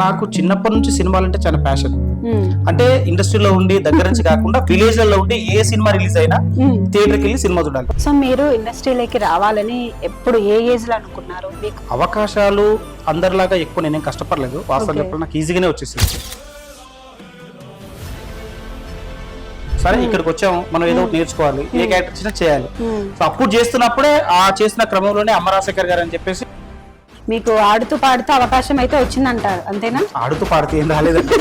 నాకు చిన్నప్పటి నుంచి సినిమాలు అంటే చాలా ప్యాషన్. అంటే ఇండస్ట్రీలో ఉండి దగ్గర నుంచి కాకుండా విలేజ్ లలో ఉండి ఏ సినిమా రిలీజ్ అయినా థియేటర్కి వెళ్ళి సినిమా చూడాలి. సో మీరు ఇండస్ట్రీలోకి రావాలని ఎప్పుడు ఏ ఏజ్ లో అనుకున్నారు? మీకు అవకాశాలు అందరిలాగా ఎక్కువ నేనేం కష్టపడలేదు. వాస్తవం చెప్పాలి, నాకు ఈజీగానే వచ్చేసింది. సరే ఇక్కడికి వచ్చాము, మనం ఏదో ఒకటి నేర్చుకోవాలి, ఏ క్యారెక్టర్ ఇచ్చినా చేయాలి. సో అప్పుడు చేస్తున్నప్పుడే ఆ చేసిన క్రమంలోనే అమ్మ రాజశేఖర్ గారు అని చెప్పేసి మీకు ఆడుతూ పాడుతూ అవకాశం అయితే వచ్చిందంటారు, అంతేనా? ఆడుతూ పాడుతూ ఏం రాలేదండి.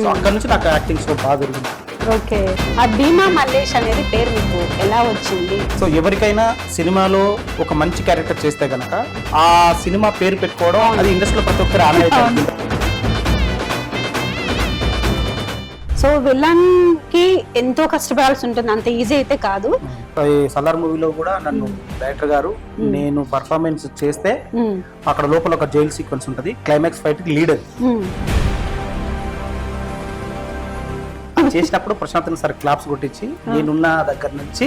సో అక్కడ నుంచి నాకు యాక్టింగ్ సో బాగా జరిగింది. ఓకే, ఆ భీమా మల్లేష్ అనేది పేరు మీకు ఎలా వచ్చింది? సో ఎవరికైనా సినిమాలో ఒక మంచి క్యారెక్టర్ చేస్తే గనక ఆ సినిమా పేరు పెట్టుకోవడం అది ఇండస్ట్రీలో ప్రతి ఒక్కరు ఆనవాయితీ. సో విలన్ కి ఎంతో కష్టపడాల్సి ఉంటుంది, అంత ఈజీ అయితే కాదు. ఈ సలార్ మూవీలో కూడా నన్ను డైరెక్టర్ గారు నేను పర్ఫార్మెన్స్ చేస్తే అక్కడ లోపల ఒక జైల్ సీక్వెన్స్ ఉంటది, క్లైమాక్స్ ఫైట్ కి లీడర్ చేసినప్పుడు ప్రశాంత్ సార్ క్లాప్స్ కొట్టించి నేనున్న దగ్గర నుంచి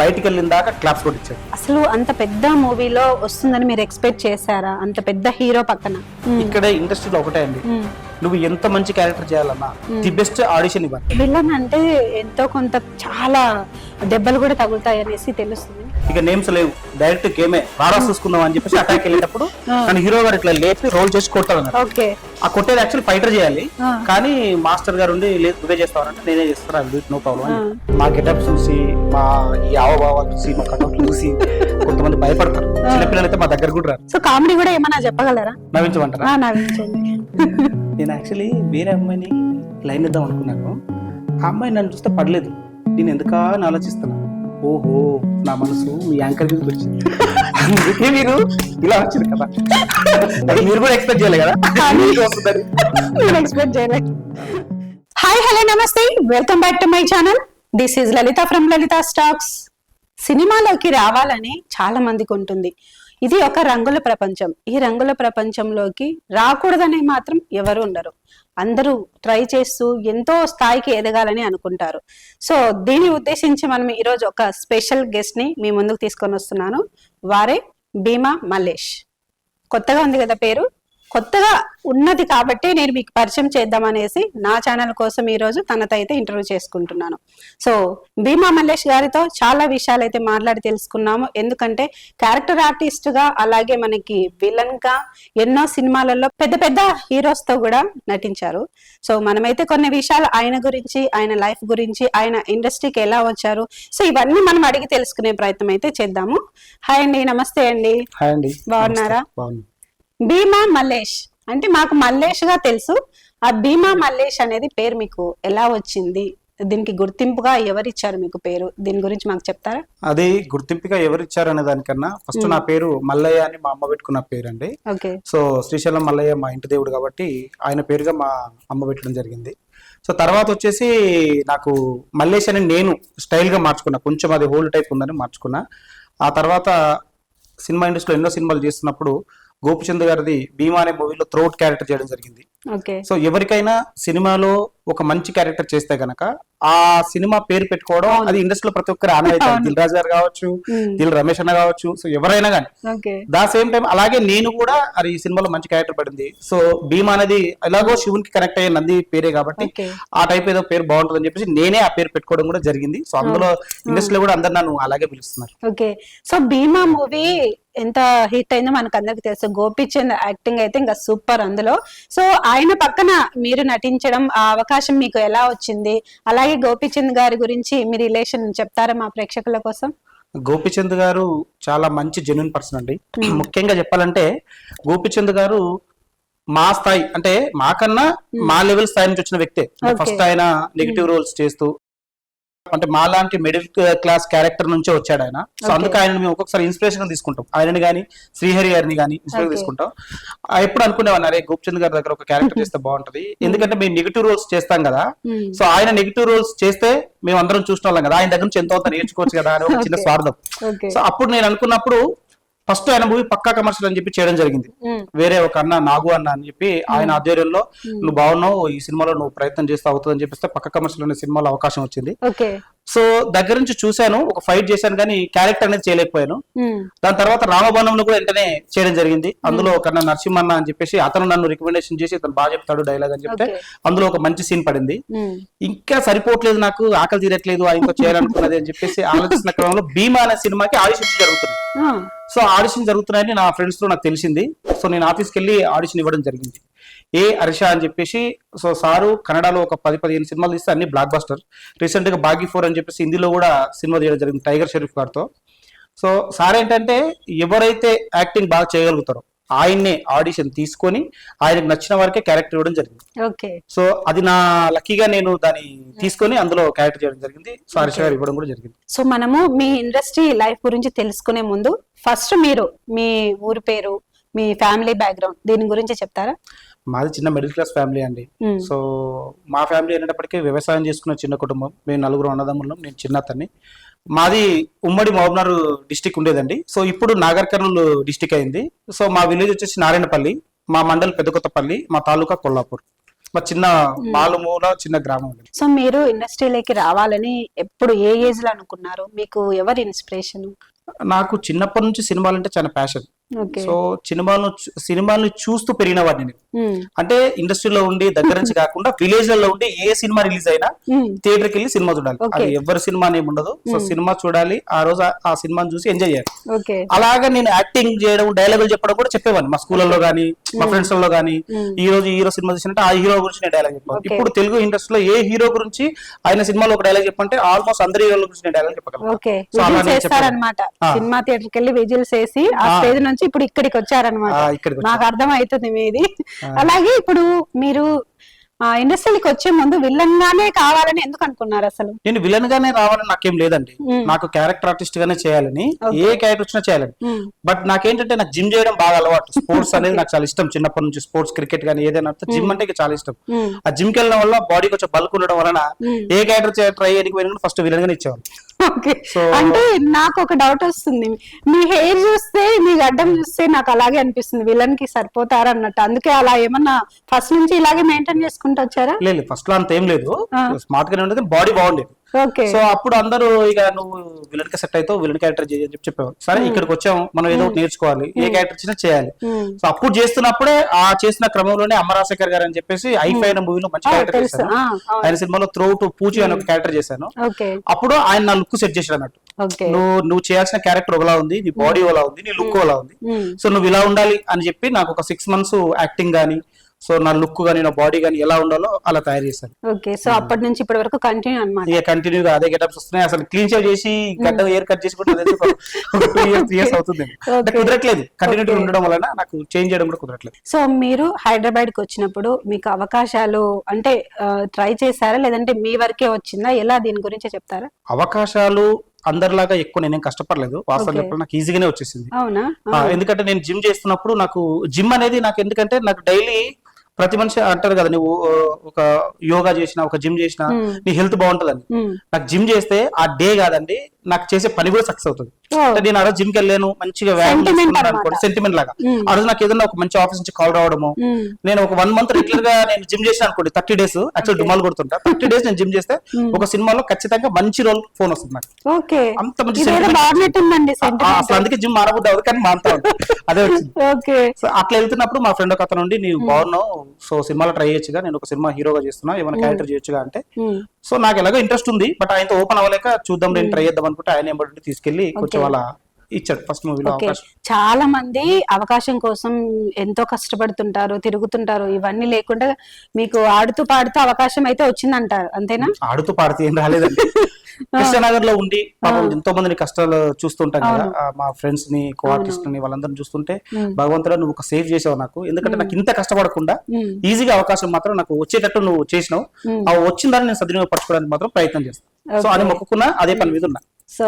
బయటికి వెళ్ళిన దాకా క్లాప్స్ కొట్టించాడు. అసలు అంత పెద్ద మూవీలో వస్తుందని మీరు ఎక్స్పెక్ట్ చేశారా? అంత పెద్ద హీరో పక్కన ఇక్కడ ఇండస్ట్రీలో ఒకటే అండి, నువ్వు ఎంత మంచి క్యారెక్టర్ చేయాలన్నా ది బెస్ట్ ఆడిషన్ ఇవ్వాలి. విలన్ అంటే ఎంతో కొంత చాలా దెబ్బలు కూడా తగులుతాయి అనేసి తెలుస్తుంది. ఇక నేమ్స్ లేవు, డైరెక్ట్ గేమే రాడా చూసుకుందాం అని చెప్పేసి అటాక్ వెళ్ళేటప్పుడు నన్ను హీరో గారు ఇట్లా లేపి రోల్ చేసి కొడతాడు. ఓకే, ఆ కొట్టేది యాక్చువల్ ఫైటర్ చేయాలి, కానీ మాస్టర్ గారు ఉండి లేదు నువ్వే చేస్తావంటే నేనే చేస్తాను, నో ప్రాబ్లం అని. మా గెటప్ చూసి మా ఈ ఆవభావాలు చూసి మా కటౌట్ చూసి కొంతమంది భయపడతారు. చిన్నపిల్లలు అయితే మా దగ్గర కూడా రారు. సో కామెడీ కూడా ఏమన్నా చెప్పగలరా? నవ్వించమంటారా? నవ్వించండి. నేను యాక్చువల్లీ వేరే అమ్మాయిని లైన్ ఇద్దాం అనుకున్నాను. ఆ అమ్మాయి నన్ను చూస్తే పడలేదు, నేను ఎందుకా అని ఆలోచిస్తున్నా. ఓహో నా మనసు మీ యాంకర్ మీద వచ్చింది, అందుకే మీరు ఇలా వచ్చింది కదా. అది మీరు కూడా ఎక్స్పెక్ట్ చేయలేదు కదా. ఎక్స్పెక్ట్ చేయలేదు. హాయ్ హలో నమస్తే, welcome back to my channel. This is Lalitha from Lalitha stocks. సినిమాలోకి రావాలని చాలా మందికి ఉంటుంది. ఇది ఒక రంగుల ప్రపంచం. ఈ రంగుల ప్రపంచంలోకి రాకూడదని మాత్రం ఎవరు ఉండరు. అందరూ ట్రై చేస్తూ ఎంతో స్థాయికి ఎదగాలని అనుకుంటారు. సో దీన్ని ఉద్దేశించి మనం ఈరోజు ఒక స్పెషల్ గెస్ట్ ని మీ ముందుకు తీసుకొని వస్తున్నాను. వారే భీమా మల్లేష్. కొత్తగా ఉంది కదా పేరు, కొత్తగా ఉన్నది కాబట్టి నేను మీకు పరిచయం చేద్దామనేసి నా ఛానల్ కోసం ఈ రోజు తనతో అయితే ఇంటర్వ్యూ చేసుకుంటున్నాను. సో భీమా మల్లేష్ గారితో చాలా విషయాలు అయితే మాట్లాడి తెలుసుకున్నాము. ఎందుకంటే క్యారెక్టర్ ఆర్టిస్ట్ గా, అలాగే మనకి విలన్ గా ఎన్నో సినిమాలలో పెద్ద పెద్ద హీరోస్ తో కూడా నటించారు. సో మనమైతే కొన్ని విషయాలు ఆయన గురించి, ఆయన లైఫ్ గురించి, ఆయన ఇండస్ట్రీకి ఎలా వచ్చారు, సో ఇవన్నీ మనం అడిగి తెలుసుకునే ప్రయత్నం అయితే చేద్దాము. హాయ్ అండి, నమస్తే అండి. హాయ్ అండి, బాగున్నారా? భీమా మల్లేష్ అంటే మాకు మల్లేష్ గా తెలుసు. ఆ భీమా మల్లేష్ అనేది పేరు మీకు ఎలా వచ్చింది? దీనికి గుర్తింపుగా ఎవరిచ్చారు మీకు పేరు? దీని గురించి మాకు చెప్తారా? అది గుర్తింపుగా ఎవరిచ్చారు అనే దానికన్నా ఫస్ట్ నా పేరు మల్లయ్య అని మా అమ్మ పెట్టుకున్న పేరు అండి. సో శ్రీశైలం మల్లయ్య మా ఇంటి దేవుడు కాబట్టి ఆయన పేరుగా మా అమ్మ పెట్టడం జరిగింది. సో తర్వాత వచ్చేసి నాకు మల్లేష్ అని నేను స్టైల్ గా మార్చుకున్నా, కొంచెం అది హోల్ టైప్ ఉందని మార్చుకున్నా. ఆ తర్వాత సినిమా ఇండస్ట్రీలో ఎన్నో సినిమాలు చేస్తున్నప్పుడు గోపిచంద్ గారిది భీమా అనే మూవీలో త్రోట్ క్యారెక్టర్ చేయడం జరిగింది. సో ఎవరికైనా సినిమాలో ఒక మంచి క్యారెక్టర్ చేస్తే గనక ఆ సినిమా పేరు పెట్టుకోవడం అది ఇండస్ట్రీలో ప్రతి ఒక్కరు ఆనవాయితీ. దిల్ రాజు గారు కావచ్చు, దిల్ రమేష్ అన్న కావచ్చు, సో ఎవరైనా కానీ దా సేమ్ టైం అలాగే నేను కూడా అది ఈ సినిమాలో మంచి క్యారెక్టర్ పడింది. సో భీమా అనేది ఎలాగో శివునికి కనెక్ట్ అయ్యే నంది పేరే కాబట్టి ఆ టైప్ ఏదో పేరు బాగుంటుంది అని చెప్పేసి నేనే ఆ పేరు పెట్టుకోవడం కూడా జరిగింది. సో అందులో ఇండస్ట్రీలో కూడా అందరు నన్ను అలాగే పిలుస్తున్నారు. ఓకే, సో భీమా మూవీ ఎంత హిట్ అయిందో మనకు అందరికి తెలుసు. గోపిచంద్ యాక్టింగ్ అయితే ఇంకా సూపర్ అందులో. సో ఆయన పక్కన మీరు నటించడం, ఆ అవకాశం మీకు ఎలా వచ్చింది? అలాగే గోపిచంద్ గారి గురించి మీ రిలేషన్ చెప్తారా మా ప్రేక్షకుల కోసం? గోపిచంద్ గారు చాలా మంచి జెన్యూన్ పర్సన్ అండి. ముఖ్యంగా చెప్పాలంటే గోపిచంద్ గారు మా స్థాయి అంటే మాకన్నా మా లెవెల్ స్థాయి నుంచి వచ్చిన వ్యక్తే. ఫస్ట్ ఆయన నెగిటివ్ రోల్స్ చేస్తూ అంటే మా లాంటి మిడిల్ క్లాస్ క్యారెక్టర్ నుంచే వచ్చాడు ఆయన. సో అందుకే ఆయన మేము ఒక్కొక్కసారి ఇన్స్పిరేషన్ తీసుకుంటాం. ఆయనని కానీ శ్రీహరి గారిని కానీ ఇన్స్పిరేషన్ తీసుకుంటాం. ఎప్పుడు అనుకునేవాడిని అరే గోపిచంద్ గారి దగ్గర ఒక క్యారెక్టర్ చేస్తే బాగుంటది, ఎందుకంటే మేము నెగిటివ్ రోల్స్ చేస్తాం కదా. సో ఆయన నెగిటివ్ రోల్స్ చేస్తే మేము అందరం చూసిన వాళ్ళం కదా, ఆయన దగ్గర నుంచి ఎంతో నేర్చుకోవచ్చు కదా అని ఒక చిన్న స్వార్థం. సో అప్పుడు నేను అనుకున్నప్పుడు ఫస్ట్ ఆయన మూవీ పక్కా కమర్షియల్ అని చెప్పి చేయడం జరిగింది. వేరే ఒక అన్న నాగు అన్న అని చెప్పి ఆయన ఆధ్వర్యంలో నువ్వు బాగున్నావు, ఈ సినిమాలో నువ్వు ప్రయత్నం చేస్తూ అవుతుంది అని చెప్పిస్తే పక్కా కమర్షియల్ అనే సినిమాలో అవకాశం వచ్చింది. సో దగ్గర నుంచి చూశాను, ఒక ఫైట్ చేశాను కానీ క్యారెక్టర్ అనేది చేయలేకపోయాను. దాని తర్వాత రామబాణంలో కూడా వెంటనే చేయడం జరిగింది. అందులో కన్నా నరసింహన్న అని చెప్పేసి అతను నన్ను రికమెండేషన్ చేసి ఇతను బాగా చెప్తాడు డైలాగ్ అని చెప్తే అందులో ఒక మంచి సీన్ పడింది. ఇంకా సరిపోవట్లేదు, నాకు ఆకలి తీరట్లేదు, ఆయనతో చేయాలనుకున్నది అని చెప్పేసి ఆలోచించిన క్రమంలో భీమా అనే సినిమాకి ఆడిషన్ జరుగుతుంది. సో ఆడిషన్ జరుగుతున్నాయని నా ఫ్రెండ్స్ తో నాకు తెలిసింది. సో నేను ఆఫీస్కి వెళ్ళి ఆడిషన్ ఇవ్వడం జరిగింది. హర్ష అని చెప్పేసి. సో సారు కన్నడలో ఒక 10-15 సినిమాలు తీస్తే అన్ని బ్లాక్ బస్టర్. రీసెంట్ గా బాగీ 4 అని చెప్పేసి హిందీలో కూడా సినిమా తీయడం జరిగింది టైగర్ షరీఫ్ గారితో. సో సార్ ఏంటంటే ఎవరైతే యాక్టింగ్ బాగా చేయగలుగుతారో ఆయన్నే ఆడిషన్ తీసుకొని ఆయనకు నచ్చిన వారికే క్యారెక్టర్ ఇవ్వడం జరిగింది. సో అది నా లక్కీగా నేను దాన్ని తీసుకొని అందులో క్యారెక్టర్ చేయడం జరిగింది. సో హర్ష గారు ఇవ్వడం కూడా జరిగింది. సో మనము మీ ఇండస్ట్రీ లైఫ్ గురించి తెలుసుకునే ముందు ఫస్ట్ మీరు మీ ఊరి పేరు, మీ ఫ్యామిలీ బ్యాక్గ్రౌండ్ దీని గురించి చెప్తారా? మాది చిన్న మిడిల్ క్లాస్ ఫ్యామిలీ అండి. సో మా ఫ్యామిలీ అనేటప్పటికీ వ్యవసాయం చేసుకున్న చిన్న కుటుంబం. మేము 4 అన్నదమ్ములం, నేను చిన్న అతన్ని. మాది ఉమ్మడి మహబూబ్నగర్ డిస్టిక్ ఉండేదండి. సో ఇప్పుడు నాగర్ కర్నూలు డిస్టిక్ అయింది. సో మా విలేజ్ వచ్చేసి నారాయణపల్లి, మా మండల్ పెద్దకొత్తపల్లి, మా తాలూకా కొల్లాపూర్. మా చిన్న మాలుమూల చిన్న గ్రామం. సో మీరు ఇండస్ట్రీలోకి రావాలని ఎప్పుడు ఏ ఏజ్ లో అనుకున్నారు? మీకు ఎవరి ఇన్స్పిరేషన్? నాకు చిన్నప్పటి నుంచి సినిమాలు అంటే చాలా ప్యాషన్. సో సినిమాలను చూస్తూ పెరిగిన వాడిని. అంటే ఇండస్ట్రీలో ఉండి దగ్గర నుంచి కాకుండా విలేజ్ లలో ఉండి ఏ సినిమా రిలీజ్ అయినా థియేటర్ కి వెళ్ళి సినిమా చూడాలి. అది ఎవరి సినిమా ఏమి ఉండదు. సో సినిమా చూడాలి, ఆ రోజు ఆ సినిమాని చూసి ఎంజాయ్ చేయాలి. అలాగా నేను యాక్టింగ్ చేయడం, డైలాగులు చెప్పడం కూడా చెప్పేవాడిని మా స్కూల్లో గానీ మా ఫ్రెండ్స్ లో గానీ. ఈ రోజు హీరో సినిమా చూసినట్టు ఆ హీరో గురించి నేను డైలాగ్ చెప్పాను. ఇప్పుడు తెలుగు ఇండస్ట్రీలో ఏ హీరో గురించి ఆయన సినిమాలో ఒక డైలాగ్ చెప్పంటే ఆల్మోస్ట్ అందరి హీరోల గురించి నేను డైలాగ్ చెప్పగలను. సినిమా థియేటర్ కి వెళ్ళి విజిల్స్ వేసి ఆ స్టేజ్ నుంచి ఇప్పుడు ఇక్కడికి వచ్చారనమాట. నాకు అర్థం అవుతుంది మీది. అలాగే ఇప్పుడు మీరు ఇండస్ట్రీకి వచ్చే ముందు విలన్ గానే కావాలని ఎందుకు అనుకున్నారు? అసలు నేను విలన్ గానే రావాలని నాకేం లేదండి. నాకు క్యారెక్టర్ ఆర్టిస్ట్ గానే చేయాలని, ఏ క్యారెక్టర్ వచ్చినా చేయాలని. బట్ నాకేంటంటే నాకు జిమ్ చేయడం బాగా అలవాటు. స్పోర్ట్స్ అనేది నాకు చాలా ఇష్టం. చిన్నప్పటి నుంచి స్పోర్ట్స్, క్రికెట్ గానీ ఏదైనా జిమ్ అంటే చాలా ఇష్టం. ఆ జిమ్ కి వెళ్ళడం వల్ల బాడీ కొంచెం బల్క్ ఉండడం వలన ఏ క్యారెక్టర్ ట్రై చేయడానికి పోయినా ఫస్ట్ విలన్ గానే ఇచ్చేవాళ్ళు. అంటే నాకు ఒక డౌట్ వస్తుంది, మీ హెయిర్ చూస్తే, మీ గడ్డం చూస్తే నాకు అలాగే అనిపిస్తుంది విలన్ కి సరిపోతారు అన్నట్టు. అందుకే అలా ఏమన్నా ఫస్ట్ నుంచి ఇలాగే మెయింటైన్ చేసుకుంటూ వచ్చారా? లేదు, ఫస్ట్ లో అంత ఏం లేదు, స్మార్ట్ గానే ఉండేది, బాడీ బాగుండేది. సో అప్పుడు అందరూ ఇక నువ్వు విలన్ కి సెట్ అవుతావు, విలన్ క్యారెక్టర్ చేయని చెప్పి చెప్పేవారు. సరే ఇక్కడికి వచ్చాము, మనం ఏదో నేర్చుకోవాలి, ఏ క్యారెక్టర్ వచ్చినా చేయాలి. సో అప్పుడు చేస్తున్నప్పుడే ఆ చేసిన క్రమంలోనే అమరాశేఖర్ గారు అని చెప్పేసి ఐఫై అనే మూవీలో మంచి క్యారెక్టర్ చేశాను. ఆయన సినిమాలో త్రోట్ పూచి అనే ఒక క్యారెక్టర్ చేశాను. అప్పుడు ఆయన నా లుక్ సెట్ చేశాడు అన్నట్టు. నువ్వు చేయాల్సిన క్యారెక్టర్ ఒకలా ఉంది, నీ బాడీ ఒకలా ఉంది, నీ లుక్ ఒకలా ఉంది, సో నువ్వు ఇలా ఉండాలి అని చెప్పి నాకు ఒక 6 months యాక్టింగ్ గానీ, సో నా లుక్ గానీ, నా బాడీ గానీ ఎలా ఉండాలో అలా తయారు చేశాను. ఓకే, సో అప్పటి నుంచి ఇప్పటి వరకు కంటిన్యూ అన్నమాట. ఇక కంటిన్యూగా అదే గెటప్స్ వస్తున్నాయి. అసలు క్లీన్ షేవ్ చేసి గడ్డ హెయిర్ కట్ చేసి కూడా 2 years అవుతుంది. కుదరట్లేదు, కంటిన్యూటీ ఉండడం వలన నాకు చేంజ్ చేయడం కూడా కుదరట్లేదు. సో మీరు హైదరాబాద్ కి వచ్చినప్పుడు మీకు అవకాశాలు అంటే ట్రై చేశారా, లేదంటే మీ వరకే వచ్చిందా? ఎలా, దీని గురించి చెప్తారా? అవకాశాలు అందరిలాగా ఎక్కువ నేనేం కష్టపడలేదు. వాస్తవం చెప్పాలి, నాకు ఈజీగానే వచ్చేసింది. ఎందుకంటే నేను జిమ్ చేస్తున్నప్పుడు నాకు జిమ్ అనేది నాకు ఎందుకంటే నాకు డైలీ ప్రతి మనిషి అంటారు కదా, నువ్వు ఒక యోగా చేసినా, ఒక జిమ్ చేసినా నీ హెల్త్ బాగుంటదని. నాకు జిమ్ చేస్తే ఆ డే కాదండి, నాకు చేసే పని కూడా సక్సెస్ అవుతుంది. అంటే నేను ఆ రోజు జిమ్ కి వెళ్ళాను, మంచిగా వ్యాయామం చేసుకున్నాను అనుకోండి, సెంటిమెంట్ లాగా. ఆ రోజు నాకు ఏదైనా ఒక మంచి ఆఫీస్ నుంచి కాల్ రావడము, నేను ఒక 1 month రెగ్యులర్ గా నేను జిమ్ చేసిన అనుకోండి, 30 days యాక్చువల్ డుమాలు కొడుతుంటా. 30 days నేను జిమ్ చేస్తే ఒక సినిమాలో ఖచ్చితంగా మంచి రోల్ ఫోన్ వస్తుంది నాకు. అంత మంచి అసలు అందుకే జిమ్ మారబుద్ది అవ్వదు, కానీ మారుతా ఉంటుంది. అదే వచ్చింది. సో అట్లా వెళ్తున్నప్పుడు మా ఫ్రెండ్ ఒక అతను నుండి, నీవు బాగున్నావు, సో సినిమాలో ట్రై చేయొచ్చుగా, నేను ఒక సినిమా హీరోగా చేస్తున్నా, ఏమైనా క్యారెక్టర్ చేయొచ్చుగా అంటే, సో నాకు ఎలాగో ఇంట్రెస్ట్ ఉంది, బట్ ఆయనతో ఓపెన్ అవ్వలేక చూద్దాం, నేను ట్రై చేద్దాం అనుకుంటే ఆయన ఏమంటే తీసుకెళ్లి కొంచెం అలా ఇచ్చాడు ఫస్ట్ మూవీలో అవకాశం. చాలా మంది అవకాశం కోసం ఎంతో కష్టపడుతుంటారు, తిరుగుతుంటారు. ఇవన్నీ లేకుండా మీకు ఆడుతూ పాడుతూ అవకాశం అయితే వచ్చిందంటారు, అంతేనా? ఆడుతూ పాడుతూ ఏం రాలేదండి. కృష్ణనగర్ లో ఉండి పాపం ఎంతో మందిని కష్టాలు చూస్తుంటాం కదా, మా ఫ్రెండ్స్ ని, కో ఆర్టిస్ట్ ని, వాళ్ళందరిని చూస్తుంటే భగవంతుడా నువ్వు ఒక సేవ్ చేసావు నాకు. ఎందుకంటే నాకు ఇంత కష్టపడకుండా ఈజీగా అవకాశం మాత్రం నాకు వచ్చేటట్టు నువ్వు చేసినావు. ఆ వచ్చిన దాన్ని నేను సద్వినియోగపరచుకోవడానికి మాత్రం ప్రయత్నం చేస్తాను. సో అని మొక్కుకున్నా, అదే పని మీద ఉన్నా. సో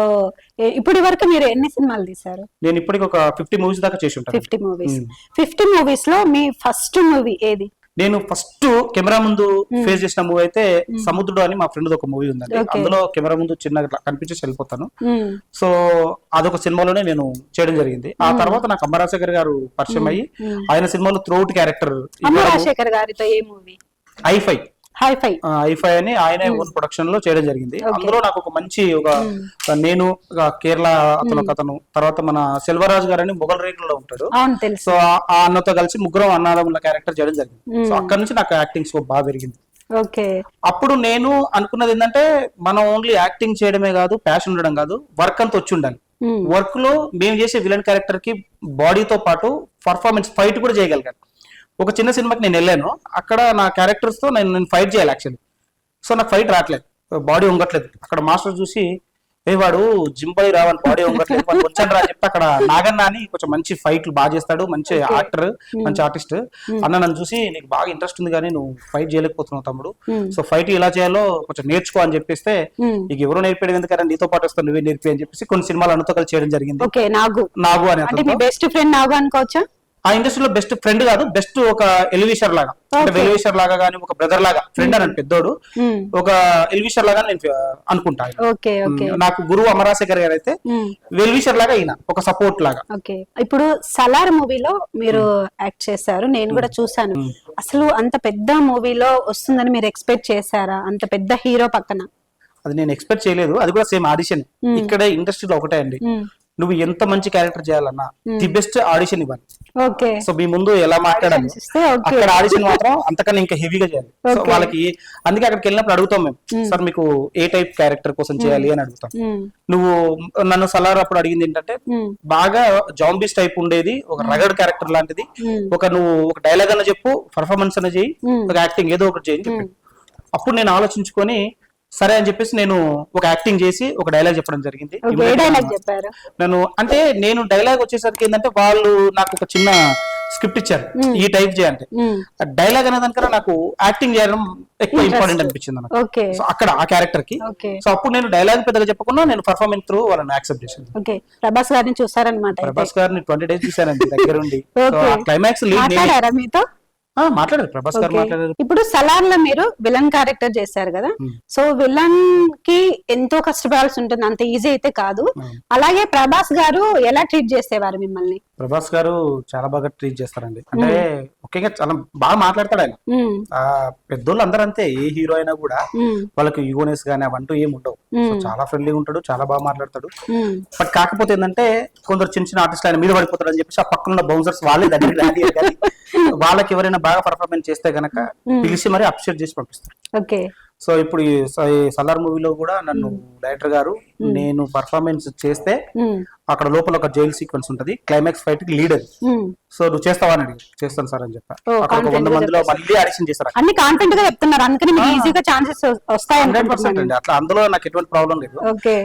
ఇప్పటి వరకు మీరు ఎన్ని సినిమాలు తీశారు? నేను ఇప్పటికి ఒక 50 movies దాకా చేసి ఉంటాను. 50 movies లో మీ ఫస్ట్ మూవీ ఏది? నేను ఫస్ట్ కెమెరా ముందు ఫేస్ చేసిన మూవీ అయితే సముద్రుడు అని మా ఫ్రెండ్ ఒక మూవీ ఉందండి. అందులో కెమెరా ముందు చిన్నగా కనిపించేసి వెళ్ళిపోతాను. సో అదొక సినిమాలోనే నేను చేయడం జరిగింది. ఆ తర్వాత నాకు అమరాశేఖర్ గారు పరిచయం అయ్యి ఆయన సినిమాలో త్రోట్ క్యారెక్టర్. అమరాశేఖర్ గారితో ఏ మూవీ? ఐఫై. హైఫై అని ఆయన ఓన్ ప్రొడక్షన్ లో చేయడం జరిగింది. అందులో నాకు ఒక మంచి నేను కేరళ అతను తర్వాత మన సెల్వరాజ్ గారు అని మొగల్ రేకుల్లో ఉంటాడు. సో ఆ అన్నతో కలిసి ముగ్గురం అన్నదమ్ముల క్యారెక్టర్ చేయడం జరిగింది. సో అక్కడ నుంచి నాకు యాక్టింగ్ స్కోప్ బాగా పెరిగింది. అప్పుడు నేను అనుకున్నది ఏంటంటే మనం ఓన్లీ యాక్టింగ్ చేయడమే కాదు, ప్యాషన్ ఉండడం కాదు, వర్క్ అంతా వచ్చి ఉండాలి. వర్క్ లో మేము చేసే విలన్ క్యారెక్టర్ కి బాడీతో పాటు పర్ఫార్మెన్స్ ఫైట్ కూడా చేయగలిగాను. ఒక చిన్న సినిమాకి నేను వెళ్ళాను, అక్కడ నా క్యారెక్టర్స్ తో నేను ఫైట్ చేయాలి యాక్చువల్లీ. సో నాకు ఫైట్ రావట్లేదు, బాడీ వంగట్లేదు. అక్కడ మాస్టర్ చూసి వాడు జిమ్ బాయ్ రావని బాడీ వంగట్లేదు, వాడు వచ్చాను రా చెప్తే అక్కడ నాగన్న అని కొంచెం మంచి ఫైట్లు బాగా చేస్తాడు, మంచి యాక్టర్, మంచి ఆర్టిస్ట్ అన్న నన్ను చూసి నీకు బాగా ఇంట్రెస్ట్ ఉంది కానీ నువ్వు ఫైట్ చేయలేకపోతున్నావు తమ్ముడు, సో ఫైట్ ఎలా చేయాలో కొంచెం నేర్చుకో అని చెప్పేస్తే నీకు ఎవరు నేర్పేది ఎందుకంటే నీతో పాటు వస్తాను నువ్వే నేర్పి అని చెప్పేసి కొన్ని సినిమాలు అన్నతో కలిసి చేయడం జరిగింది. నాగు అని బెస్ట్ ఫ్రెండ్ నాగు అనుకోవచ్చా? ఆ ఇండస్ట్రీలో బెస్ట్ ఫ్రెండ్ కాదు, బెస్ట్ ఒక ఎలివిషర్ లాగా, అంటే వెలివిషర్ లాగా కానీ ఒక బ్రదర్ లాగా, ఫ్రెండ్ అని పెద్దోడు ఒక ఎలివిషర్ లాగా నేను అనుకుంటాను. నాకు గురువు అమరాశేఖర్ గారు అయితే వెలివిషర్ లాగా అయినా ఒక సపోర్ట్ లాగా. ఇప్పుడు సలార్ మూవీలో మీరు యాక్ట్ చేశారు, నేను కూడా చూసాను. అసలు అంత పెద్ద మూవీలో వస్తుందని మీరు ఎక్స్పెక్ట్ చేశారా? అంత పెద్ద హీరో పక్కన అది నేను ఎక్స్పెక్ట్ చేయలేదు. అది కూడా సేమ్ ఆడిషన్. ఇక్కడ ఇండస్ట్రీలో ఒకటే అండి, నువ్వు ఎంత మంచి క్యారెక్టర్ చేయాలన్నా ది బెస్ట్ ఆడిషన్ ఇవ్వాలి. సో మీ ముందు ఎలా మాట్లాడాలి, అక్కడ ఆడిషన్ మాత్రం అంతకన్నా ఇంకా హెవీగా చేయాలి. సో వాళ్ళకి అందుకే అక్కడికి వెళ్ళినప్పుడు అడుగుతాం మేము, సార్ మీకు ఏ టైప్ క్యారెక్టర్ కోసం చేయాలి అని అడుగుతాం. నువ్వు నన్ను సలార్ అప్పుడు అడిగింది ఏంటంటే బాగా జాంబీస్ టైప్ ఉండేది, ఒక రగడ్ క్యారెక్టర్ లాంటిది, నువ్వు ఒక డైలాగ్ అన్న చెప్పు, పర్ఫార్మెన్స్ అన్న చేయి, ఒక యాక్టింగ్ ఏదో ఒకటి చేయని చెప్పాడు. అప్పుడు నేను ఆలోచించుకొని సరే అని చెప్పేసి నేను ఒక యాక్టింగ్ చేసి ఒక డైలాగ్ చెప్పడం జరిగింది. నేను డైలాగ్ వచ్చేసరికి ఏంటంటే వాళ్ళు నాకు ఒక చిన్న స్క్రిప్ట్ ఇచ్చారు, ఈ టైప్ చేయాలంటే డైలాగ్ అనే దానికన్నా నాకు యాక్టింగ్ చేయడం ఎక్కువ ఇంపార్టెంట్ అనిపించింది నాకు అక్కడ ఆ క్యారెక్టర్ కి. సో అప్పుడు నేను డైలాగ్ పెద్దగా చెప్పకుండా నేను పర్ఫార్మెన్స్ త్రూ వాళ్ళని యాక్సెప్ట్ చేశాను. ప్రభాస్ గారిని చూసారనమాట. ప్రభాస్ గారిని 20 days చూసానండి దగ్గరుండి. క్లైమాక్స్ మాట్లాడారు, ప్రభాస్ గారు మాట్లాడారు. ఇప్పుడు సలార్ లో మీరు విలన్ క్యారెక్టర్ చేశారు కదా, సో విలన్ కి ఎంతో కష్టపడాల్సి ఉంటుంది, అంత ఈజీ అయితే కాదు. అలాగే ప్రభాస్ గారు ఎలా ట్రీట్ చేసేవారు మిమ్మల్ని? ప్రభాస్ గారు చాలా బాగా ట్రీట్ చేస్తారండి. అంటే ముఖ్యంగా చాలా బాగా మాట్లాడతాడు ఆయన. పెద్దోళ్ళు అందరూ అంతే, ఏ హీరో అయినా కూడా వాళ్ళకి ఈగోనెస్ గానీ అవంటూ ఏమి ఉండవు. చాలా ఫ్రెండ్లీగా ఉంటాడు, చాలా బాగా మాట్లాడతాడు. బట్ కాకపోతే ఏంటంటే కొందరు చిన్న చిన్న ఆర్టిస్టులు ఆయన మీద పడిపోతాడు అని చెప్పేసి ఆ పక్కన ఉన్న బౌన్సర్స్ వాళ్ళే దగ్గర వాళ్ళకి ఎవరైనా బాగా పర్ఫార్మెన్స్ చేస్తే గనక పిలిచి మరి అప్రిషియేట్ చేసి పంపిస్తారు. సో ఇప్పుడు ఈ సలార్ మూవీలో కూడా నన్ను డైరెక్టర్ గారు నేను పర్ఫార్మెన్స్ చేస్తే అక్కడ లోపల ఒక జైల్ సీక్వెన్స్ ఉంటది, క్లైమాక్స్ ఫైట్ కి లీడర్. సో నువ్వు చేస్తావా అని అడిగి చేస్తాను సార్ అని చెప్పాను. అక్కడ 100 మందిలో మళ్ళీ ఆడిషన్ చేశారు. అన్ని కాన్ఫిడెంట్ గా చెప్తున్నారు, అందుకని మీకు ఈజీగా ఛాన్సెస్ వస్తాయి. 100% అండి, అట్లా అందులో నాకు ఎటువంటి ప్రాబ్లం లేదు.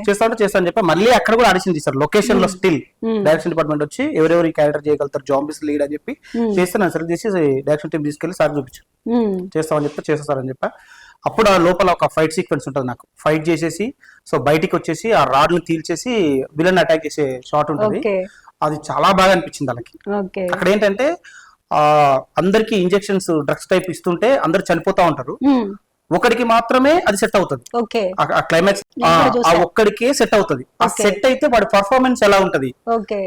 చేస్తాను చెప్పి మళ్ళీ అక్కడ కూడా ఆడిషన్ చేశారు లొకేషన్ లో. స్టిల్ డైరెక్షన్ డిపార్ట్మెంట్ వచ్చి ఎవరెవరు ఈ క్యారెక్టర్ చేయగలుగుతారు, జాంబీస్ లీడ్ అని చెప్పి చేస్తే నన్ను సెలెక్ట్ చేసి డైరెక్షన్ టీం తీసుకెళ్లి సార్ చూపించారు. చేస్తామని చెప్తే చేస్తారని చెప్పా. అప్పుడు ఆ లోపల ఒక ఫైట్ సీక్వెన్స్ ఉంటుంది, నాకు ఫైట్ చేసేసి సో బయటికి వచ్చేసి ఆ రాడ్ ని తీల్చేసి విలన్ అటాక్ చేసే షాట్ ఉంటుంది. అది చాలా బాగా అనిపించింది వాళ్ళకి. అక్కడ ఏంటంటే అందరికి ఇంజెక్షన్స్ డ్రగ్స్ టైప్ ఇస్తుంటే అందరు చనిపోతా ఉంటారు, ఒకడికి మాత్రమే అది సెట్ అవుతుంది. ఆ క్లైమాక్స్ ఆ ఒక్కడికే సెట్ అవుతుంది. ఆ సెట్ అయితే వాడి పర్ఫార్మెన్స్ ఎలా ఉంటది.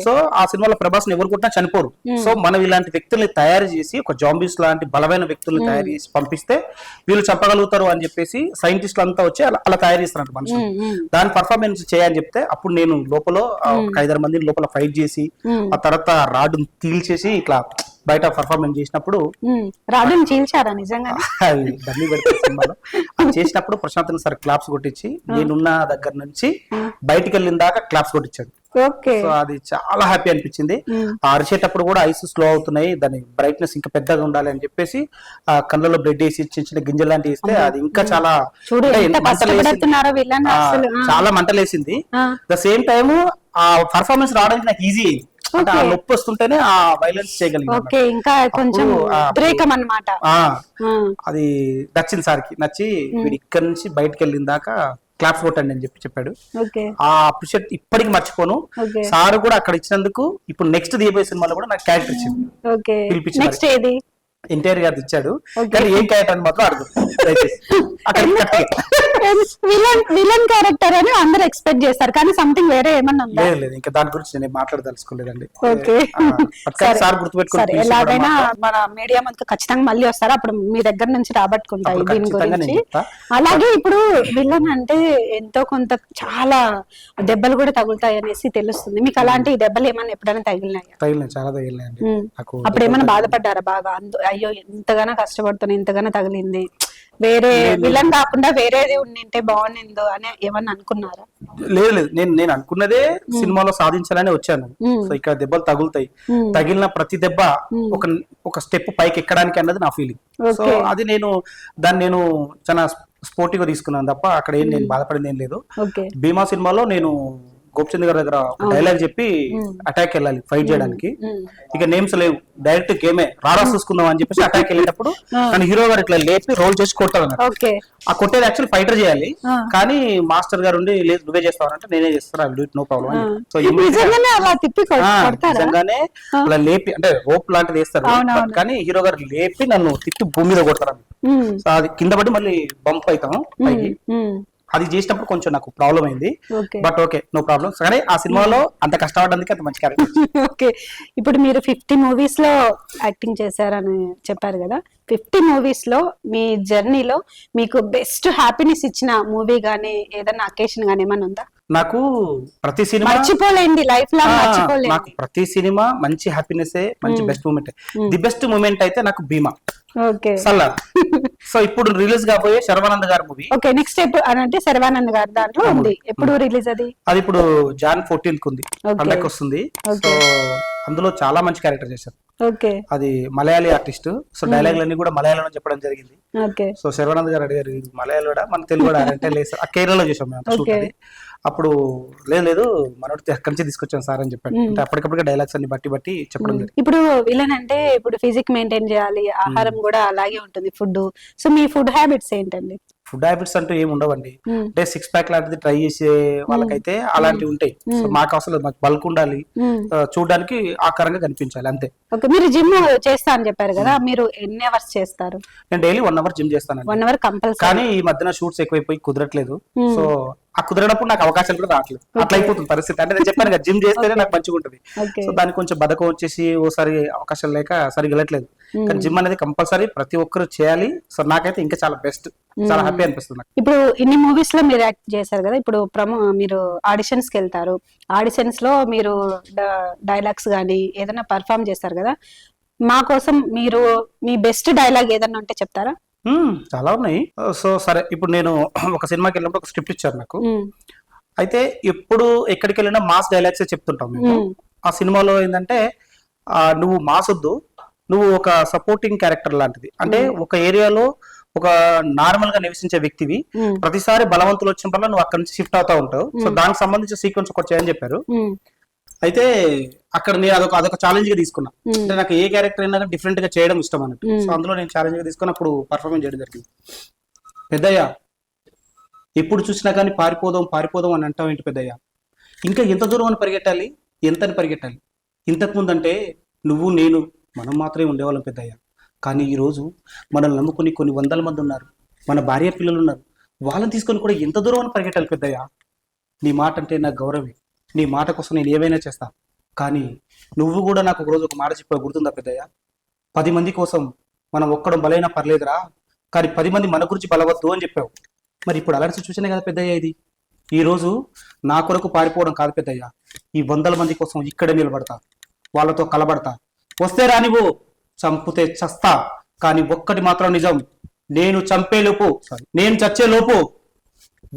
సో ఆ సినిమాలో ప్రభాస్ ఎవరు కొట్టినా చనిపోరు. సో మనం ఇలాంటి వ్యక్తుల్ని తయారు చేసి ఒక జాంబీస్ లాంటి బలమైన వ్యక్తుల్ని తయారు చేసి పంపిస్తే వీళ్ళు చంపగలుగుతారు అని చెప్పేసి సైంటిస్టులు అంతా వచ్చి అలా తయారు చేస్తున్నారు మనుషులు. దాని పర్ఫార్మెన్స్ చేయని చెప్తే అప్పుడు నేను లోపల ఒక 5-6 మందిని లోపల ఫైట్ చేసి ఆ తర్వాత రాడ్ తీల్చేసి ఇట్లా బయట పర్ఫార్మెన్స్ చేసినప్పుడు సినిమాలో చేసినప్పుడు ప్రశాంత్ సార్ క్లాప్స్ కొట్టించి నేనున్న దగ్గర నుంచి బయటికి వెళ్ళిన దాకా క్లాప్స్ కొట్టించాడు. సో అది చాలా హ్యాపీ అనిపించింది. ఆ అరిచేటప్పుడు కూడా ఐస్ స్లో అవుతున్నాయి, దాని బ్రైట్నెస్ ఇంకా పెద్దగా ఉండాలి అని చెప్పేసి ఆ కళ్ళలో బ్లడ్ వేసి చిన్న చిన్న గింజలు లాంటివి ఇస్తే అది ఇంకా చాలా చాలా మంటలేసింది. ద సేమ్ టైమ్ ఆ పర్ఫార్మెన్స్ రావడానికి నాకు ఈజీ అయింది. నొప్పి వస్తుంటేనే ఆ వైలెన్స్ చేయగలిగాను. అది నచ్చింది సార్కి, నచ్చి వీడు ఇక్కడ నుంచి బయటకు వెళ్ళిన దాకా క్లాప్స్ కొట్టండి అని చెప్పాడు. ఆ అప్రిషియేట్ ఇప్పటికి మర్చిపోను. సార్ కూడా అక్కడ ఇచ్చినందుకు ఇప్పుడు నెక్స్ట్ దిగిపోయే సినిమాలో కూడా నాకు క్యారెక్టర్ ఇచ్చింది, పిలిపించి ఎన్టీఆర్ గారు ఇచ్చాడు. కానీ ఏం క్యారెక్టర్ అని మాత్రం అడుగు. విలన్ క్యారెక్టర్ అని అందరు ఎక్స్పెక్ట్ చేస్తారు, కానీ సంథింగ్ వేరే ఏమన్నా ఉందా? లేదు లేదు, ఇంకా దాని గురించి నేను మాట్లాడదలుచుకోలేదండి. ఓకే. సార్ గుర్తుపెట్టుకుని సరే, ఎలాగైనా మన మీడియా మనకు ఖచ్చితంగా మళ్ళీ వస్తారు, అప్పుడు మీ దగ్గర నుంచి రాబట్టుకుంటాయి అప్పుడు దీని ఖచ్చితంగా గురించి. నేను చెప్తా. అలాగే ఇప్పుడు విలన్ అంటే ఎంతో కొంత చాలా దెబ్బలు కూడా తగులుతాయి అనేసి తెలుస్తుంది. మీకు అలాంటి దెబ్బలు ఏమైనా ఎప్పుడైనా తగిలినాయా? తగిలినాయి, చాలా తగిలినాయండి నాకు. అప్పుడు ఏమైనా బాధపడ్డారా బాగా? అయ్యో ఇంతగానో కష్టపడుతున్నా, ఇంతగానో తగిలింది, వేరే విలన్ కాకుండా వేరేది ఉండింటే బాగుండిందో అని ఏమన్నా అనుకున్నారా? లేదు లేదు, నేను అనుకున్నదే సినిమాలో సాధించాలని వచ్చాను. సో ఇక్కడ దెబ్బలు తగులుతాయి, తగిలిన ప్రతి దెబ్బ ఒక స్టెప్ పైకి ఎక్కడానికి అన్నది నా ఫీలింగ్. సో అది నేను చాలా స్పోర్టివ్ గా తీసుకున్నాను తప్ప అక్కడ ఏం నేను బాధపడింది ఏం లేదు. భీమా సినిమాలో నేను గోపిచంద్ గారి దగ్గర డైలాగ్ చెప్పి అటాక్ వెళ్ళాలి ఫైట్ చేయడానికి. ఇక నేమ్స్ లేవు, డైరెక్ట్ గేమే రారా చూసుకుందాం అని చెప్పేసి అటాక్ వెళ్ళేటప్పుడు నన్ను హీరో గారు ఇట్లా లేపి రోల్ చేసి కొట్టారు. ఆ కొట్టేది యాక్చువల్ ఫైటర్ చేయాలి, కానీ మాస్టర్ గారు ఉండి లేదు నువ్వే చేస్తావంటే నేనే చేస్తాను, నో ప్రాబ్లం. సో నిజంగానే అలా లేపి అంటే రోప్ లాంటిది వేస్తారు, కానీ హీరో గారు లేపి నన్ను తిప్పి భూమి మీద కొడతారు. సో అది కింద పడి మళ్ళీ బంప్ అవుతాం పైకి. అది చేసినప్పుడు కొంచెం నాకు ప్రాబ్లం అయింది, బట్ ఓకే నో ప్రాబ్లం. సరే ఆ సినిమాలో అంత కష్టపడడానికి అంత మంచి క్యారెక్టర్. ఓకే, ఇప్పుడు మీరు 50 మూవీస్ లో యాక్టింగ్ చేశారని చెప్పారు కదా, 50 మూవీస్ లో మీ జర్నీలో మీకు బెస్ట్ హ్యాపీనెస్ ఇచ్చిన మూవీ గానీ ఏదైనా అకేషన్ గానీ ఏమైనా ఉందా? నాకు ప్రతి సినిమా మర్చిపోలేండి, లైఫ్ లో మర్చిపోలేండి. నాకు ప్రతి సినిమా మంచి హ్యాపీనెస్, మంచి best moment. The best moment అయితే నాకు భీమా సల్లార్. సో ఇప్పుడు రిలీజ్ కాబోయే శర్వానంద్ గారి మూవీ. ఓకే, నెక్స్ట్ ఎప్పుడు అంటే శర్వానంద్ గారి దాంట్లో ఉంది, ఎప్పుడు రిలీజ్ అది? అది ఇప్పుడు జాన్ 14th ఉంది, పండగకి వస్తుంది. సో అందులో చాలా మంచి క్యారెక్టర్ చేశారు. అది మలయాళీ ఆర్టిస్ట్. సో డైలాగ్ అన్ని కూడా మలయాళంలో చెప్పడం జరిగింది. సో శర్వానంద్ గారు అడిగారు మలయాళ మన తెలుగు అంటే లేదు, కేరళలో చేసాం మేము షూట్. అది అప్పుడు లేదు మనోడి అక్కడి నుంచి తీసుకొచ్చాం సార్ అని చెప్పాడు. అంటే అప్పటికప్పుడు డైలాగ్స్ అన్ని బట్టి చెప్పడం జరిగింది. ఇప్పుడు విలన్ అంటే ఇప్పుడు ఫిజిక్ మెయింటైన్ చేయాలి, ఆహారం కూడా అలాగే ఉంటుంది, ఫుడ్. సో మీ ఫుడ్ హ్యాబిట్స్ ఏంటండి? ఫుడ్ హ్యాబిట్స్ అంటూ ఏమి ఉండవండి. అంటే 6 ప్యాక్ లాంటిది ట్రై చేసే వాళ్ళకైతే అలాంటివి ఉంటాయి. సో మాకు అసలు మాకు బల్క్ ఉండాలి, చూడడానికి ఆకారంగా కనిపించాలి, అంతే. ఓకే, మీరు జిమ్ చేస్తా అని చెప్పారు కదా, మీరు ఎన్ని అవర్స్ చేస్తారు? నేను డైలీ 1 అవర్ జిమ్ చేస్తాను. 1 అవర్ కంపల్సరీ. కానీ ఈ మధ్యన షూట్స్ ఎక్కువైపోయి కుదరట్లేదు. సో ఆ కుదరనప్పుడు నాకు అవకాశాలు కూడా రావట్లేదు, అట్లా అయిపోతుంది పరిస్థితి. అంటే నేను చెప్పాను కదా, జిమ్ చేస్తేనే నాకు మంచిగా ఉంటుంది. సో దానికి కొంచెం బద్ధకం వచ్చేసి ఓసారి అవకాశం లేక సరిగ్గా వెళ్ళట్లేదు. కానీ జిమ్ అనేది కంపల్సరీ ప్రతి ఒక్కరు చేయాలి. సో నాకైతే ఇంకా చాలా బెస్ట్, చాలా హ్యాపీ అనిపిస్తుంది. ఇప్పుడు ఇన్ని మూవీస్ లో మీరు యాక్ట్ చేశారు కదా, ఇప్పుడు మీరు ఆడిషన్స్ కి వెళ్తారు, ఆడిషన్స్ లో మీరు డైలాగ్స్ గానీ ఏదైనా పర్ఫామ్ చేస్తారు కదా, మా కోసం మీరు మీ బెస్ట్ డైలాగ్ ఏదన్నా ఉంటే చెప్తారా? చాలా ఉన్నాయి. సో సరే, ఇప్పుడు నేను ఒక సినిమాకి వెళ్ళినప్పుడు ఒక స్క్రిప్ట్ ఇచ్చారు నాకు. అయితే ఎప్పుడు ఎక్కడికి వెళ్ళినా మాస్ డైలాగ్స్ చెప్తుంటాం మేము. ఆ సినిమాలో ఏంటంటే నువ్వు మాస్ వద్దు, నువ్వు ఒక సపోర్టింగ్ క్యారెక్టర్ లాంటిది. అంటే ఒక ఏరియాలో ఒక నార్మల్ గా నివసించే వ్యక్తివి, ప్రతిసారి బలవంతులు వచ్చినప్పుడు నువ్వు అక్కడ నుంచి షిఫ్ట్ అవుతా ఉంటావు. సో దానికి సంబంధించిన సీక్వెన్స్ ఒకటి చేయని చెప్పారు. అయితే అక్కడ నేను అదొక ఛాలెంజ్ గా తీసుకున్నా. అంటే నాకు ఏ క్యారెక్టర్ అయినా డిఫరెంట్ గా చేయడం ఇష్టం అన్నట్టు. సో అందులో నేను ఛాలెంజ్ గా తీసుకుని అప్పుడు పర్ఫార్మెన్స్ చేయడం జరిగింది. పెద్దయ్య, ఎప్పుడు చూసినా కానీ పారిపోదాం అని అంటావు ఏంటి పెద్దయ్య? ఇంకా ఎంత దూరం అని పరిగెట్టాలి, ఎంతని పరిగెట్టాలి? ఇంతకు ముందు అంటే నువ్వు నేను మనం మాత్రమే ఉండేవాళ్ళం పెద్దయ్య. కానీ ఈ రోజు మనల్ని నమ్ముకుని కొన్ని వందల మంది ఉన్నారు, మన భార్య పిల్లలు ఉన్నారు, వాళ్ళని తీసుకొని కూడా ఎంత దూరం అని పరిగెట్టాలి పెద్దయ్య? నీ మాట అంటే నాకు గౌరవమే, నీ మాట కోసం నేను ఏవైనా చేస్తా. కానీ నువ్వు కూడా నాకు ఒక రోజు ఒక మాట చెప్పావు, గుర్తుందా పెద్దయ్య? 10 మంది కోసం మనం ఒక్కడం బలైనా పర్లేదురా, కానీ 10 మంది మన గురించి బలవద్దు అని చెప్పావు. మరి ఇప్పుడు అలాంటి సిచ్యువేషనే కదా పెద్దయ్య ఇది. ఈ రోజు నా కొరకు పారిపోవడం కాదు పెద్దయ్య, ఈ 100 మంది కోసం ఇక్కడే నిలబడతా, వాళ్ళతో కలబడతా. వస్తే రానివ్వు, చంపుతే చస్తా. కానీ ఒక్కటి మాత్రం నిజం, నేను చచ్చే లోపు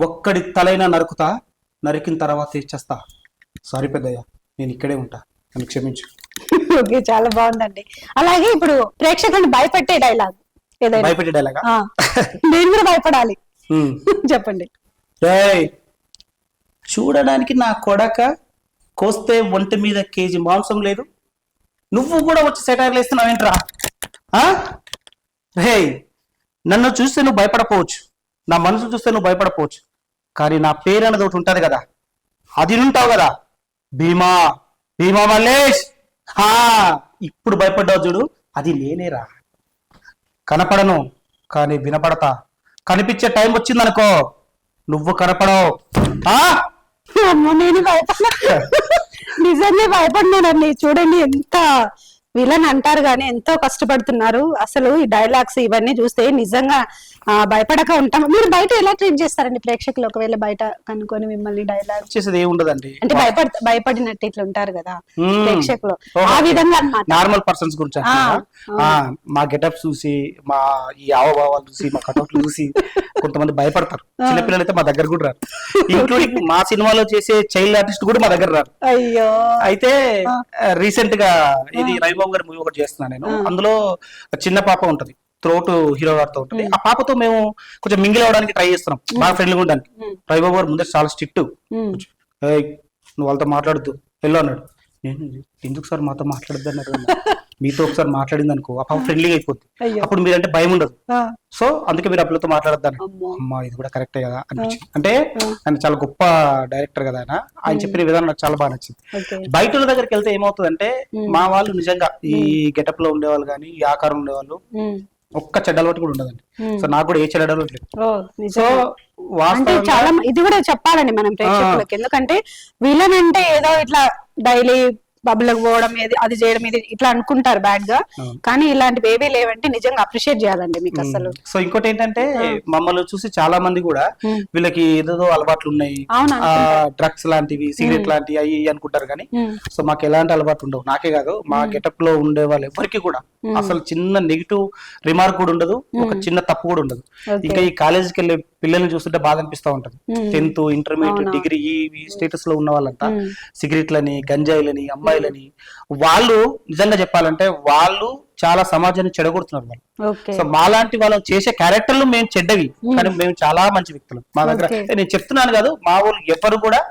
ఒక్కడి తలైనా నరుకుతా, నరికిన తర్వాత చేస్తా. సారీ పెద్దయ్య, నేను ఇక్కడే ఉంటా, నన్ను క్షమించు. ఓకే, చాలా బాగుందండి. అలాగే ఇప్పుడు ప్రేక్షకులను భయపెట్టే డైలాగ్ ఏదైనా? భయపెట్టే డైలాగా? నేను కూడా భయపడాలి, చెప్పండి. చూడడానికి నా కొడక, కోస్తే ఒంటి మీద కేజీ మాంసం లేదు, నువ్వు కూడా వచ్చి సెటైర్లు వేస్తున్నావు ఏంట్రా? రే, నన్ను చూస్తే నువ్వు భయపడపోవచ్చు, నా మనసు చూస్తే నువ్వు భయపడపోవచ్చు, కానీ నా పేరు అన్నది ఒకటి ఉంటది కదా, అది ఉంటావు కదా, భీమా మల్లేష్. ఇప్పుడు భయపడ్డావు చూడు, అది నేనేరా. కనపడను కానీ వినపడతా, కనిపించే టైం వచ్చిందనుకో నువ్వు కనపడవు. అమ్మో, నేను భయపడ్డా. నిజంగా భయపడినానండి. చూడండి, ఎంత విలన్ అంటారు కానీ ఎంతో కష్టపడుతున్నారు. అసలు ఈ డైలాగ్స్ ఇవన్నీ చూస్తే నిజంగా భయపడక ఉంటాం. మీరు బయట ఎలా ట్రీట్ చేస్తారండి ప్రేక్షకులు ఒకవేళ బయట కనుక్కొని మిమ్మల్ని డైలాగ్ చేసేది ఏముండదండి, అంటే భయపడినట్టు ఇట్లా ఉంటారు కదా ప్రేక్షకులు, ఆ విధంగా అన్నమాట. నార్మల్ పర్సన్స్ గురించి మా గెటప్ చూసి, మా ఈ ఆవభావాలు చూసి, మా కటౌట్లు చూసి కొంతమంది భయపడతారు. చిన్నపిల్లలు అయితే మా దగ్గర కూడా రారు. ఇంక్లూడింగ్ మా సినిమాలో చేసే చైల్డ్ ఆర్టిస్ట్ కూడా మా దగ్గర రారు. అయ్యో. అయితే రీసెంట్ గా ఇది రవిబాబు గారి మూవీ ఒకటి చేస్తున్నాను నేను. అందులో చిన్న పాప ఉంటది, త్రోట్ హీరో గారితో ఉంటుంది. ఆ పాపతో మేము కొంచెం మింగిల్ అవడానికి ట్రై చేస్తున్నాం, బాగా ఫ్రెండ్లీగా ఉండడానికి. రవిబాబు గారు ముందే చాలా స్ట్రిక్ట్, నువ్వు వాళ్ళతో మాట్లాడద్దు వెళ్ళు అన్నాడు. నేను ఎందుకు సార్ మాతో మాట్లాడద్దు అన్నారు. మీతో ఒకసారి మాట్లాడింది అనుకో ఆ పాప ఫ్రెండ్లీగా అయిపోద్ది, అప్పుడు మీరంటే భయం ఉండదు. సో అందుకే మీరు అప్పులతో మాట్లాడద్దాను. అమ్మా ఇది కూడా కరెక్టే కదా అనిపించింది. అంటే ఆయన చాలా గొప్ప డైరెక్టర్ కదా ఆయన చెప్పిన విధానం నాకు చాలా బాగా నచ్చింది. బయట దగ్గరికి వెళ్తే ఏమవుతుందంటే మా వాళ్ళు నిజంగా ఈ గెటప్ లో ఉండేవాళ్ళు కానీ, ఈ ఆకారం ఉండేవాళ్ళు ఒక్క చెడ్డ అలవాటు కూడా ఉండదండి. సో నాకు కూడా ఏ చెడ్డ అలవాటు లేదు. సో చాలా ఇది కూడా చెప్పాలండి మనం ప్రేక్షకులకి, ఎందుకంటే విలన్ అంటే ఏదో ఇట్లా డైలీ పబ్లిక్ పోవడం అది చేయడం ఇది ఇట్లా అనుకుంటారు బ్యాడ్ గా, కానీ ఇలాంటివి ఏవీ లేవంటే నిజంగా అప్రిషియేట్ చేయాలండి మీకు అసలు. సో ఇంకోటి ఏంటంటే మమ్మల్ని చూసి చాలా మంది కూడా వీళ్ళకి ఏదో అలవాట్లు ఉన్నాయి, డ్రగ్స్ లాంటివి, సిగరెట్ లాంటివి అవి అనుకుంటారు కానీ సో మాకు ఎలాంటి అలవాట్లు ఉండవు. నాకే కాదు, మా గెటప్ లో ఉండే వాళ్ళు ఎవరికి కూడా అసలు చిన్న నెగిటివ్ రిమార్క్ కూడా ఉండదు, ఒక చిన్న తప్పు కూడా ఉండదు. ఇంకా ఈ కాలేజీకి వెళ్ళే పిల్లల్ని చూస్తుంటే బాధ అనిపిస్తా ఉంటది. 10th, ఇంటర్మీడియట్, డిగ్రీ ఈ స్టేటస్ లో ఉన్న వాళ్ళంతా సిగరెట్లని, గంజాయిలని, అమ్మాయిలని, వాళ్ళు నిజంగా చెప్పాలంటే వాళ్ళు చాలా సమాజాన్ని చెడగొడుతున్నారు వాళ్ళు. సో మాలాంటి వాళ్ళు చేసే క్యారెక్టర్లు మేము చెడ్డవి, కానీ మేము చాలా మంచి వ్యక్తులు. మా దగ్గర నేను చెప్తున్నాను కాదు, మా వాళ్ళు ఎవరు కూడా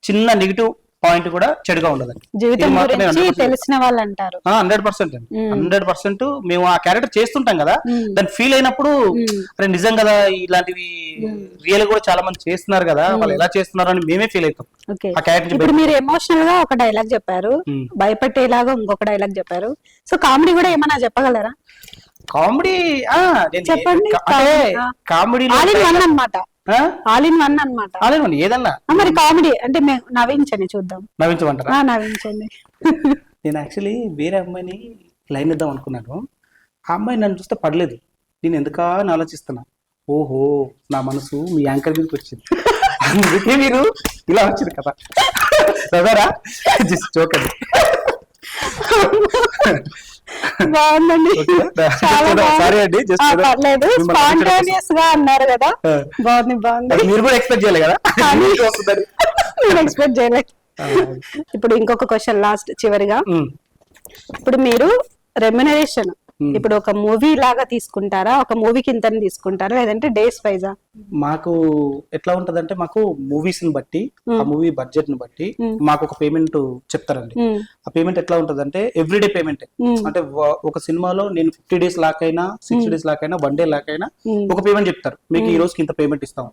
చిన్న నెగిటివ్ పాయింట్ కూడా చెడుగా ఉండదండి. తెలిసిన వాళ్ళు అంటారు 100% అండి, 100%. మేము ఆ క్యారెక్టర్ చేస్తుంటాం కదా, దాన్ని ఫీల్ అయినప్పుడు అరే నిజం కదా, ఇలాంటివి రియల్ కూడా చాలా మంది చేస్తున్నారు కదా, వాళ్ళు ఎలా చేస్తున్నారు అని మేమే ఫీల్ అవుతాం. ఆ క్యారెక్టర్ ఇప్పుడు మీరు ఎమోషనల్ గా ఒక డైలాగ్ చెప్పారు, భయపెట్టేలాగా ఇంకొక డైలాగ్ చెప్పారు. సో కామెడీ కూడా ఏమన్నా చెప్పగలరా? కామెడీ చెప్పండి. కామెడీ అన్నమాట, ఆల్ ఇన్ వన్ అన్నమాట. ఏదన్నా మరి కామెడీ అంటే నవ్వించండి చూద్దాం. నవ్వించమంటారా? నవ్వించండి. నేను యాక్చువల్లీ వేరే అమ్మాయిని లైన్ ఇద్దాం అనుకున్నాను. ఆ అమ్మాయి నన్ను చూస్తే పడలేదు. నేను ఎందుకా అని ఆలోచిస్తున్నా. ఓహో, నా మనసు మీ యాంకర్ మీదకి వచ్చింది, అందుకే మీరు ఇలా వచ్చింది కదా. చదవరా జస్ట్ జోక్ అండి. బాగుందండి, సారీ అండి, స్పాంటేనియస్ గా అన్నారు కదా, బాగుంది బాగుంది. మీరు కూడా ఎక్స్పెక్ట్ చేయాలి కదా, నేను ఎక్స్పెక్ట్ చేయలేదు. ఇప్పుడు ఇంకొక క్వశ్చన్ లాస్ట్ చివరిగా, ఇప్పుడు మీరు రెమ్యునరేషన్ ఇప్పుడు ఒక మూవీ లాగా తీసుకుంటారా, ఒక మూవీకి ఇంత తీసుకుంటారా, లేదంటే డేస్ వైజా? మాకు ఎట్లా ఉంటదంటే, మాకు మూవీస్ ని బట్టి, ఆ మూవీ బడ్జెట్ ని బట్టి మాకు ఒక పేమెంట్ చెప్తారండి. ఆ పేమెంట్ ఎట్లా ఉంటదంటే ఎవ్రీడే పేమెంట్. అంటే ఒక సినిమాలో నేను 50 days లాక్ అయినా, 60 days లాక్ అయినా, 1 day లాక్ అయినా ఒక పేమెంట్ చెప్తారు. మీకు ఈ రోజుకి ఇంత పేమెంట్ ఇస్తాము,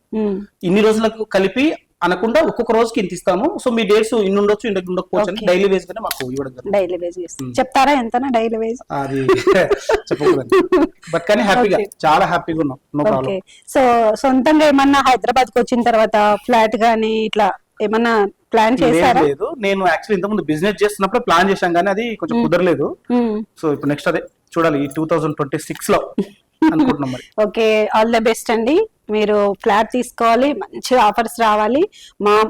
ఇన్ని రోజులకు కలిపి అనకుండా ఒక్కొక్క రోజుకి ఇంత ఇస్తాము. సో మీ డేట్స్ ఇన్ని ఉండొచ్చు, ఇంటికి ఉండకపోవచ్చు అని డైలీ వేజ్ గానే మాకు ఇవ్వడం. డైలీ వేజ్ చెప్తారా ఎంతనా డైలీ వేజ్? అది చెప్పకూడదు, బట్ కానీ హ్యాపీగా, చాలా హ్యాపీగా ఉన్నాం, నో ప్రాబ్లం. సో సొంతంగా ఏమన్నా హైదరాబాద్ కి వచ్చిన తర్వాత ఫ్లాట్ గానీ ఇట్లా ఏమన్నా ప్లాన్ చేశారా? లేదు, నేను యాక్చువల్లీ ఇంతకుముందు బిజినెస్ చేస్తున్నప్పుడు ప్లాన్ చేశాం కానీ అది కొంచెం కుదరలేదు. సో ఇప్పుడు నెక్స్ట్ అదే చూడాలి, ఈ 2026 లో అనుకుంటున్నాం మరి. ఓకే, ఆల్ ద బెస్ట్ అండి. మీరు ఫ్లాట్ తీసుకోవాలి, మంచి ఆఫర్స్ రావాలి,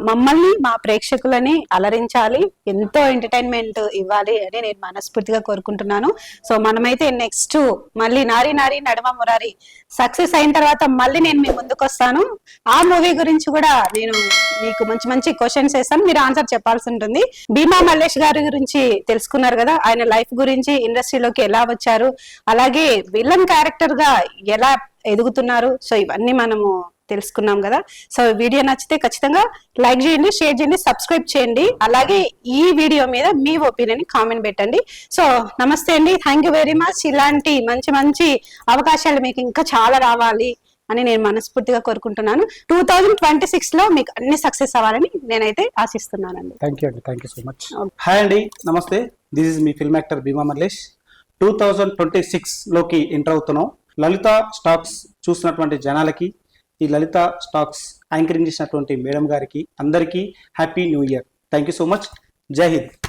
మమ్మల్ని మా ప్రేక్షకులని అలరించాలి, ఎంతో ఎంటర్టైన్మెంట్ ఇవ్వాలి అని నేను మనస్ఫూర్తిగా కోరుకుంటున్నాను. సో మనమైతే నెక్స్ట్ మళ్ళీ నారీ నారీ నడమ మురారి సక్సెస్ అయిన తర్వాత మళ్ళీ నేను మీ ముందుకు వస్తాను. ఆ మూవీ గురించి కూడా నేను మీకు మంచి మంచి క్వశ్చన్స్ వేస్తాను, మీరు ఆన్సర్ చెప్పాల్సి ఉంటుంది. భీమా మల్లేష్ గారి గురించి తెలుసుకున్నారు కదా, ఆయన లైఫ్ గురించి, ఇండస్ట్రీలోకి ఎలా వచ్చారు, అలాగే విలన్ క్యారెక్టర్ గా ఎలా ఎదుగుతున్నారు. సో ఇవన్నీ మనము తెలుసుకున్నాం కదా. సో వీడియో నచ్చితే ఖచ్చితంగా లైక్ చేయండి, షేర్ చేయండి, సబ్స్క్రైబ్ చేయండి. అలాగే ఈ వీడియో మీద మీ ఒపీనియన్ కామెంట్ పెట్టండి. సో నమస్తే అండి, థ్యాంక్ యూ వెరీ మచ్. ఇలాంటి మంచి మంచి అవకాశాలు మీకు ఇంకా చాలా రావాలి అని నేను మనస్ఫూర్తిగా కోరుకుంటున్నాను. 2026 లో మీకు అన్ని సక్సెస్ అవ్వాలని నేనైతే ఆశిస్తున్నానండి. థ్యాంక్ యూ అండి, thank you so much. Hi అండి, నమస్తే. దిస్ ఇస్ మీ ఫిల్మ్ యాక్టర్ భీమా మల్లేష్. 2026 లోకి ఎంటర్ అవుతున్నాం. లలిత స్టాక్స్ చూసినటువంటి జనాలకి, ఈ లలిత స్టాక్స్ యాంకరింగ్ చేసినటువంటి మేడం గారికి అందరికీ happy new year. Thank you so much. జై హింద్.